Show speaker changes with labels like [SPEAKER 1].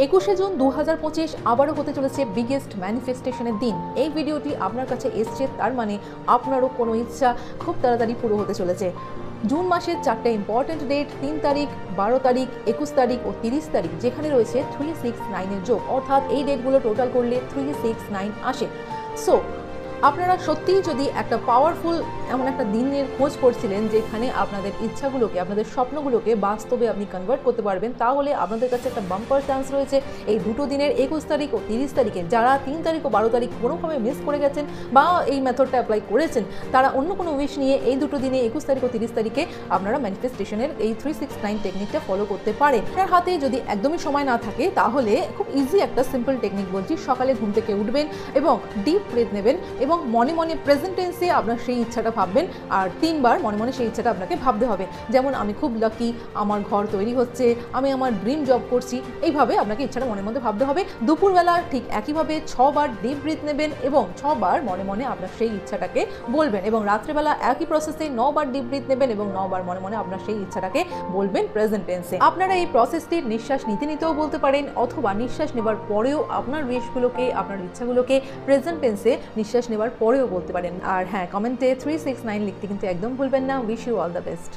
[SPEAKER 1] 21শে June 2025 আবারও হতে চলেছে বিগেস্ট ম্যানিফেস্টেশনের দিন। এই ভিডিওটি আপনার কাছে এসছে, তার মানে আপনারও কোনো ইচ্ছা খুব তাড়াতাড়ি পুরো হতে চলেছে। জুন মাসের 4টে ইম্পর্টেন্ট ডেট 3 তারিখ, 12 তারিখ, 21 তারিখ ও 30 তারিখ, যেখানে রয়েছে 369 এর যোগ, অর্থাৎ এই ডেটগুলো টোটাল করলে 369 আসে। সো আপনারা সত্যিই যদি একটা পাওয়ারফুল এমন একটা দিনের খোঁজ করছিলেন যেখানে আপনাদের ইচ্ছাগুলোকে, আপনাদের স্বপ্নগুলোকে বাস্তবে আপনি কনভার্ট করতে পারবেন, তাহলে আপনাদের কাছে একটা বাম্পার চান্স রয়েছে এই দুটো দিনের 21 তারিখ ও 30 তারিখে। যারা 3 তারিখ ও 12 তারিখ কোনোভাবে মিস করে গেছেন বা এই মেথডটা অ্যাপ্লাই করেছেন, তারা অন্য কোনো উইশ নিয়ে এই দুটো দিনে 21 তারিখ ও 30 তারিখে আপনারা ম্যানিফেস্টেশনের এই 369 টেকনিকটা ফলো করতে পারেন। আপনার হাতে যদি একদমই সময় না থাকে, তাহলে খুব ইজি একটা সিম্পল টেকনিক বলছি। সকালে ঘুম থেকে উঠবেন এবং ডিপ ব্রেথ নেবেন এবং মনে মনে প্রেজেন্ট টেন্সে আপনার সেই ইচ্ছাটা ভাববেন, আর 3 বার মনে মনে সেই ইচ্ছাটা আপনাকে ভাবতে হবে। যেমন আমি খুব লাকি, আমার ঘর তৈরি হচ্ছে, আমি আমার ড্রিম জব করছি, এইভাবে আপনাকে ইচ্ছাটা মনের মধ্যে ভাবতে হবে। দুপুরবেলা ঠিক একইভাবে 6 বার ডিপ ব্রিথ নেবেন এবং 6 বার মনে মনে আপনার সেই ইচ্ছাটাকে বলবেন, এবং রাত্রেবেলা একই প্রসেসে 9 বার ডিপ ব্রিথ নেবেন এবং 9 বার মনে মনে আপনার সেই ইচ্ছাটাকে বলবেন প্রেজেন্ট টেন্সে। আপনারা এই প্রসেসটির নিঃশ্বাস নিতে নিতেও বলতে পারেন, অথবা নিঃশ্বাস নেবার পরেও আপনার উইশগুলোকে, আপনার ইচ্ছাগুলোকে প্রেজেন্ট টেন্সে নিঃশ্বাস নেবার পরেও বলতে পারেন। আর হ্যাঁ, কমেন্টে 369 লিখতে কিন্তু একদম ভুলবেন না। Wish you all the best.